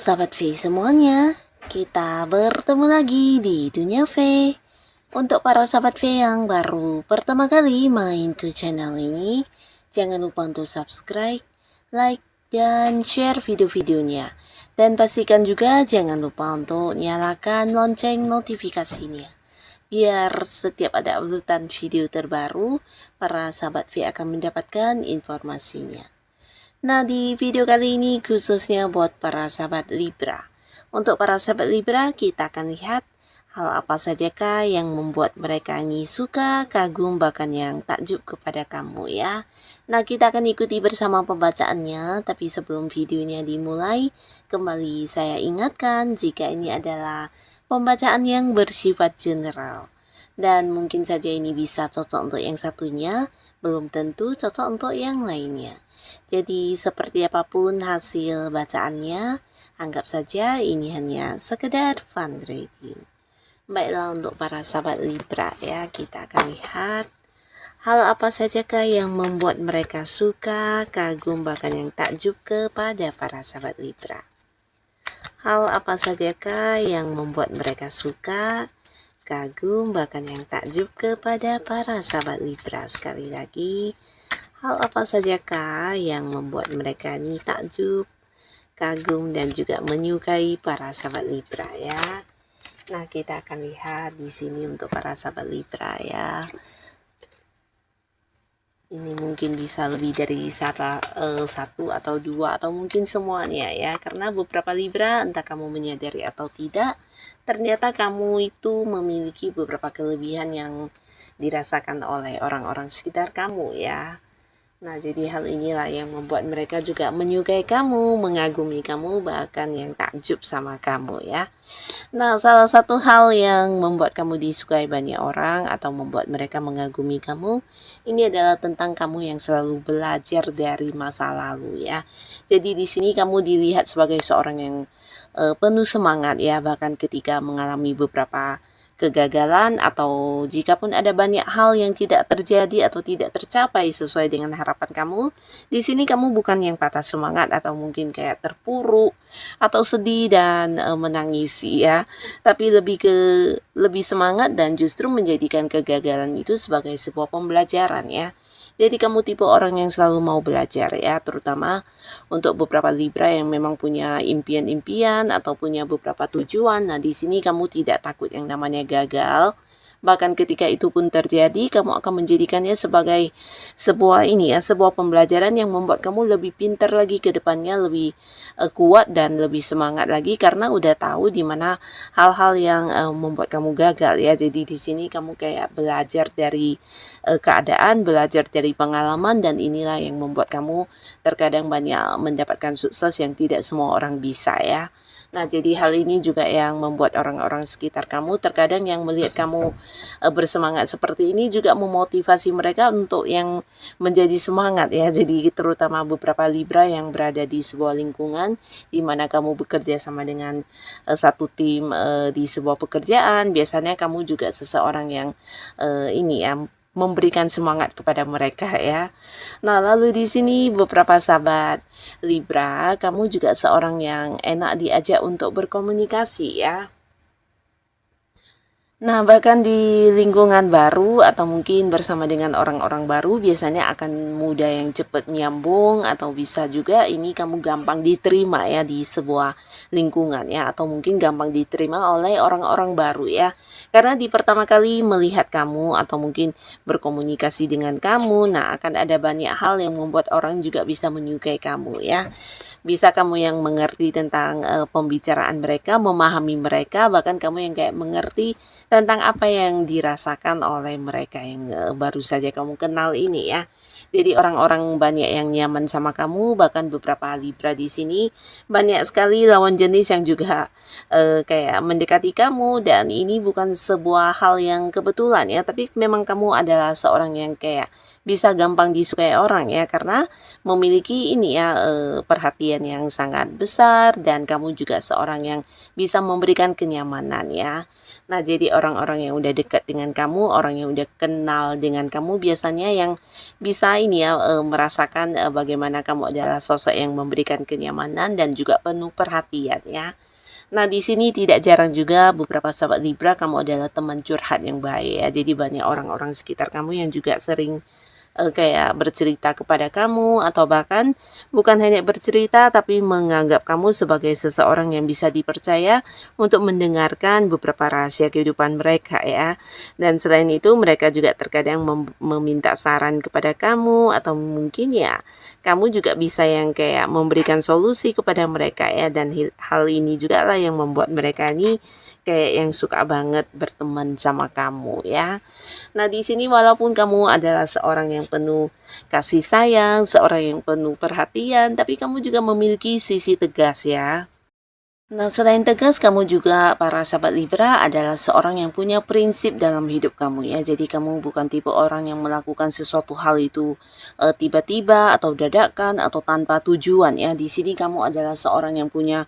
sahabat V semuanya, kita bertemu lagi di Dunia V. Untuk para sahabat V yang baru pertama kali main ke channel ini, jangan lupa untuk subscribe, like, dan share video-videonya. Dan pastikan juga jangan lupa untuk nyalakan lonceng notifikasinya. Biar setiap ada uploadan video terbaru, para sahabat V akan mendapatkan informasinya. Nah, di video kali ini khususnya buat para sahabat Libra. Untuk para sahabat Libra, kita akan lihat hal apa sajakah yang membuat mereka ini suka, kagum, bahkan yang takjub kepada kamu ya. Nah, kita akan ikuti bersama pembacaannya, tapi sebelum videonya dimulai, kembali saya ingatkan jika ini adalah pembacaan yang bersifat general. Dan mungkin saja ini bisa cocok untuk yang satunya, belum tentu cocok untuk yang lainnya. Jadi seperti apapun hasil bacaannya, anggap saja ini hanya sekedar fun reading. Baiklah, untuk para sahabat Libra ya, kita akan lihat hal apa sajakah yang membuat mereka suka, kagum, bahkan yang takjub kepada para sahabat Libra. Hal apa sajakah yang membuat mereka suka, kagum, bahkan yang takjub kepada para sahabat Libra. Sekali lagi, hal apa sajakah yang membuat mereka ini takjub, kagum, dan juga menyukai para sahabat Libra ya. Nah, kita akan lihat di sini untuk para sahabat Libra ya. Ini mungkin bisa lebih dari satu atau dua atau mungkin semuanya ya. Karena beberapa Libra, entah kamu menyadari atau tidak, ternyata kamu itu memiliki beberapa kelebihan yang dirasakan oleh orang-orang sekitar kamu ya. Nah, jadi hal inilah yang membuat mereka juga menyukai kamu, mengagumi kamu, bahkan yang takjub sama kamu ya. Nah, salah satu hal yang membuat kamu disukai banyak orang atau membuat mereka mengagumi kamu, ini adalah tentang kamu yang selalu belajar dari masa lalu ya. Jadi di sini kamu dilihat sebagai seorang yang penuh semangat ya, bahkan ketika mengalami beberapa kegagalan atau jika pun ada banyak hal yang tidak terjadi atau tidak tercapai sesuai dengan harapan kamu, di sini kamu bukan yang patah semangat atau mungkin kayak terpuruk atau sedih dan menangis ya, tapi lebih semangat dan justru menjadikan kegagalan itu sebagai sebuah pembelajaran ya. Jadi kamu tipe orang yang selalu mau belajar ya, terutama untuk beberapa Libra yang memang punya impian-impian atau punya beberapa tujuan. Nah, di sini kamu tidak takut yang namanya gagal. Bahkan ketika itu pun terjadi, kamu akan menjadikannya sebagai sebuah pembelajaran yang membuat kamu lebih pintar lagi ke depannya, lebih kuat dan lebih semangat lagi karena udah tahu di mana hal-hal yang membuat kamu gagal ya. Jadi di sini kamu kayak belajar dari keadaan, belajar dari pengalaman, dan inilah yang membuat kamu terkadang banyak mendapatkan sukses yang tidak semua orang bisa ya. Nah, jadi hal ini juga yang membuat orang-orang sekitar kamu terkadang yang melihat kamu bersemangat seperti ini juga memotivasi mereka untuk yang menjadi semangat ya. Jadi terutama beberapa Libra yang berada di sebuah lingkungan di mana kamu bekerja sama dengan satu tim di sebuah pekerjaan, biasanya kamu juga seseorang yang memberikan semangat kepada mereka ya. Nah, lalu di sini beberapa sahabat Libra, kamu juga seorang yang enak diajak untuk berkomunikasi ya. Nah, bahkan di lingkungan baru atau mungkin bersama dengan orang-orang baru biasanya akan mudah yang cepat nyambung, atau bisa juga ini kamu gampang diterima ya di sebuah lingkungan ya, atau mungkin gampang diterima oleh orang-orang baru ya. Karena di pertama kali melihat kamu atau mungkin berkomunikasi dengan kamu, nah akan ada banyak hal yang membuat orang juga bisa menyukai kamu ya. Bisa kamu yang mengerti tentang pembicaraan mereka, memahami mereka, bahkan kamu yang kayak mengerti tentang apa yang dirasakan oleh mereka yang baru saja kamu kenal ini ya. Jadi orang-orang banyak yang nyaman sama kamu, bahkan beberapa Libra di sini banyak sekali lawan jenis yang juga kayak mendekati kamu, dan ini bukan sebuah hal yang kebetulan ya, tapi memang kamu adalah seorang yang kayak bisa gampang disukai orang ya, karena memiliki ini ya, perhatian yang sangat besar dan kamu juga seorang yang bisa memberikan kenyamanan ya. Nah, jadi orang-orang yang udah dekat dengan kamu, orang yang udah kenal dengan kamu biasanya yang bisa ini ya, merasakan, bagaimana kamu adalah sosok yang memberikan kenyamanan dan juga penuh perhatian ya. Nah, di sini tidak jarang juga beberapa sahabat Libra kamu adalah teman curhat yang baik ya. Jadi banyak orang-orang sekitar kamu yang juga sering kayak bercerita kepada kamu atau bahkan bukan hanya bercerita tapi menganggap kamu sebagai seseorang yang bisa dipercaya untuk mendengarkan beberapa rahasia kehidupan mereka ya. Dan selain itu mereka juga terkadang meminta saran kepada kamu atau mungkin ya kamu juga bisa yang kayak memberikan solusi kepada mereka ya, dan hal ini juga lah yang membuat mereka ini kayak yang suka banget berteman sama kamu ya. Nah, di sini walaupun kamu adalah seorang yang penuh kasih sayang, seorang yang penuh perhatian, tapi kamu juga memiliki sisi tegas ya. Nah, selain tegas, kamu juga para sahabat Libra adalah seorang yang punya prinsip dalam hidup kamu ya. Jadi kamu bukan tipe orang yang melakukan sesuatu hal itu tiba-tiba atau dadakan atau tanpa tujuan ya. Di sini kamu adalah seorang yang punya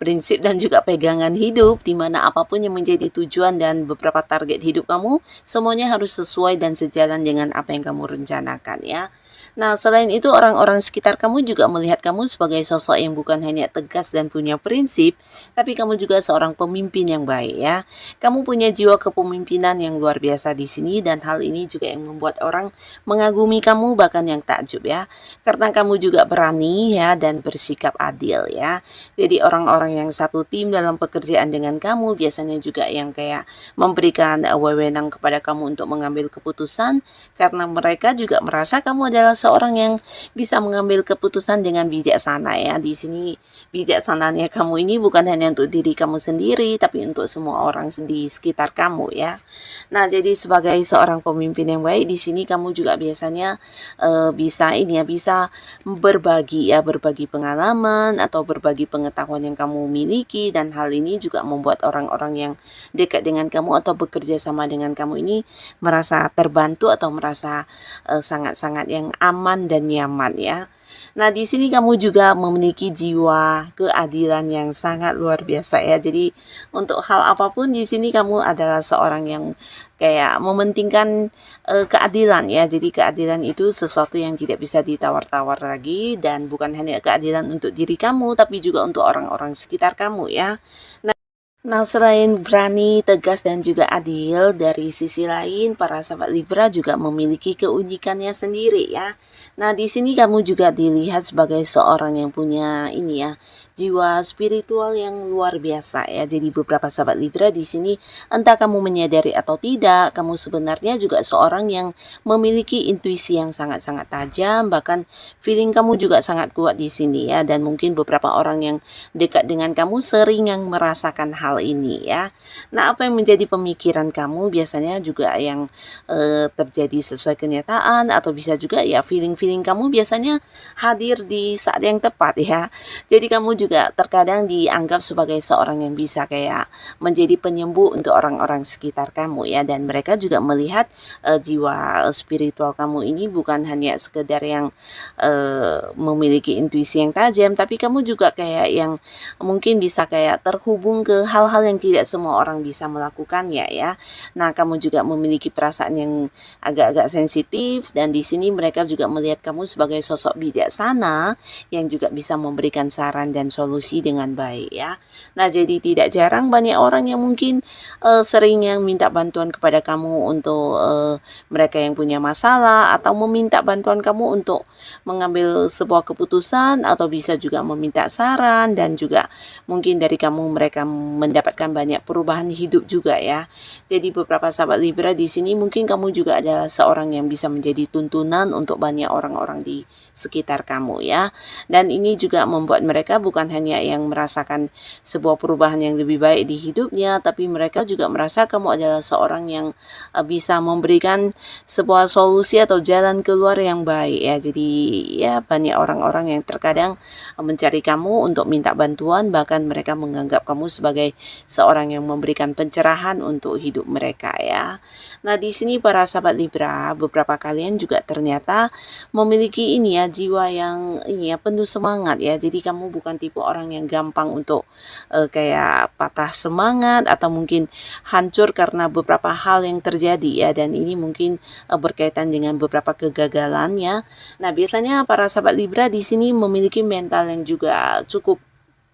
prinsip dan juga pegangan hidup, di mana apapun yang menjadi tujuan dan beberapa target hidup kamu, semuanya harus sesuai dan sejalan dengan apa yang kamu rencanakan ya. Nah, selain itu orang-orang sekitar kamu juga melihat kamu sebagai sosok yang bukan hanya tegas dan punya prinsip, tapi kamu juga seorang pemimpin yang baik ya. Kamu punya jiwa kepemimpinan yang luar biasa di sini dan hal ini juga yang membuat orang mengagumi kamu bahkan yang takjub ya. Karena kamu juga berani ya dan bersikap adil ya. Jadi orang-orang yang satu tim dalam pekerjaan dengan kamu biasanya juga yang kayak memberikan wewenang kepada kamu untuk mengambil keputusan karena mereka juga merasa kamu adalah seorang yang bisa mengambil keputusan dengan bijaksana ya. Di sini bijaksananya kamu ini bukan hanya untuk diri kamu sendiri, tapi untuk semua orang di sekitar kamu ya. Nah, jadi sebagai seorang pemimpin yang baik di sini kamu juga biasanya bisa ini ya, bisa berbagi ya, berbagi pengalaman atau berbagi pengetahuan yang kamu miliki, dan hal ini juga membuat orang-orang yang dekat dengan kamu atau bekerja sama dengan kamu ini merasa terbantu atau merasa sangat-sangat yang aman dan nyaman ya. Nah, di sini kamu juga memiliki jiwa keadilan yang sangat luar biasa ya. Jadi untuk hal apapun di sini kamu adalah seorang yang kayak mementingkan keadilan ya. Jadi keadilan itu sesuatu yang tidak bisa ditawar-tawar lagi, dan bukan hanya keadilan untuk diri kamu tapi juga untuk orang-orang sekitar kamu ya. Nah, selain berani, tegas, dan juga adil, dari sisi lain para sahabat Libra juga memiliki keunikannya sendiri ya. Nah, di sini kamu juga dilihat sebagai seorang yang punya ini ya, jiwa spiritual yang luar biasa ya. Jadi beberapa sahabat Libra di sini entah kamu menyadari atau tidak, kamu sebenarnya juga seorang yang memiliki intuisi yang sangat-sangat tajam, bahkan feeling kamu juga sangat kuat di sini ya, dan mungkin beberapa orang yang dekat dengan kamu sering yang merasakan hal ini ya. Nah, apa yang menjadi pemikiran kamu biasanya juga yang terjadi sesuai kenyataan, atau bisa juga ya feeling-feeling kamu biasanya hadir di saat yang tepat ya. Jadi kamu juga terkadang dianggap sebagai seorang yang bisa kayak menjadi penyembuh untuk orang-orang sekitar kamu ya, dan mereka juga melihat jiwa spiritual kamu ini bukan hanya sekedar yang memiliki intuisi yang tajam, tapi kamu juga kayak yang mungkin bisa kayak terhubung ke hal-hal yang tidak semua orang bisa melakukannya ya. Nah, kamu juga memiliki perasaan yang agak-agak sensitif, dan di sini mereka juga melihat kamu sebagai sosok bijaksana yang juga bisa memberikan saran dan solusi dengan baik ya. Nah, jadi tidak jarang banyak orang yang mungkin sering yang minta bantuan kepada kamu untuk mereka yang punya masalah, atau meminta bantuan kamu untuk mengambil sebuah keputusan, atau bisa juga meminta saran, dan juga mungkin dari kamu mereka mendapatkan banyak perubahan hidup juga ya. Jadi beberapa sahabat Libra di sini mungkin kamu juga adalah seorang yang bisa menjadi tuntunan untuk banyak orang-orang di sekitar kamu ya. Dan ini juga membuat mereka bukan bukan hanya yang merasakan sebuah perubahan yang lebih baik di hidupnya, tapi mereka juga merasa kamu adalah seorang yang bisa memberikan sebuah solusi atau jalan keluar yang baik ya. Jadi ya banyak orang-orang yang terkadang mencari kamu untuk minta bantuan, bahkan mereka menganggap kamu sebagai seorang yang memberikan pencerahan untuk hidup mereka ya. Nah, di sini para sahabat Libra, beberapa kalian juga ternyata memiliki ini ya, jiwa yang ini ya, penuh semangat ya. Jadi kamu bukan tipe orang yang gampang untuk kayak patah semangat atau mungkin hancur karena beberapa hal yang terjadi ya, dan ini mungkin berkaitan dengan beberapa kegagalan ya. Nah, biasanya para sahabat Libra di sini memiliki mental yang juga cukup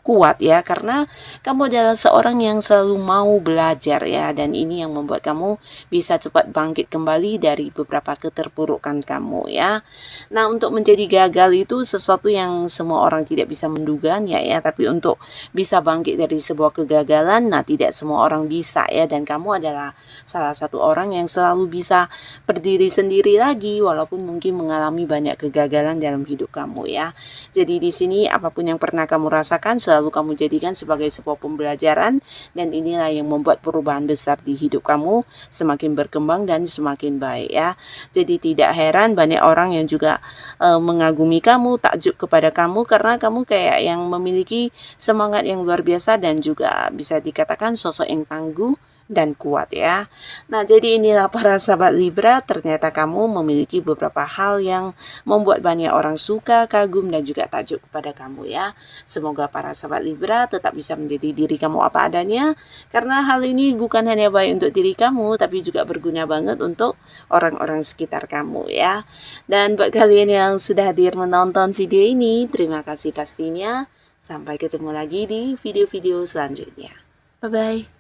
kuat ya, karena kamu adalah seorang yang selalu mau belajar ya, dan ini yang membuat kamu bisa cepat bangkit kembali dari beberapa keterpurukan kamu ya. Nah, untuk menjadi gagal itu sesuatu yang semua orang tidak bisa menduganya ya, tapi untuk bisa bangkit dari sebuah kegagalan, nah tidak semua orang bisa ya, dan kamu adalah salah satu orang yang selalu bisa berdiri sendiri lagi walaupun mungkin mengalami banyak kegagalan dalam hidup kamu ya. Jadi di sini apapun yang pernah kamu rasakan selalu kamu jadikan sebagai sebuah pembelajaran, dan inilah yang membuat perubahan besar di hidup kamu semakin berkembang dan semakin baik ya. Jadi tidak heran banyak orang yang juga mengagumi kamu, takjub kepada kamu, karena kamu kayak yang memiliki semangat yang luar biasa dan juga bisa dikatakan sosok yang tangguh dan kuat ya. Nah, jadi inilah para sahabat Libra, ternyata kamu memiliki beberapa hal yang membuat banyak orang suka, kagum, dan juga takjub kepada kamu ya. Semoga para sahabat Libra tetap bisa menjadi diri kamu apa adanya, karena hal ini bukan hanya baik untuk diri kamu, tapi juga berguna banget untuk orang-orang sekitar kamu ya. Dan buat kalian yang sudah hadir menonton video ini, terima kasih pastinya. Sampai ketemu lagi di video-video selanjutnya. Bye-bye.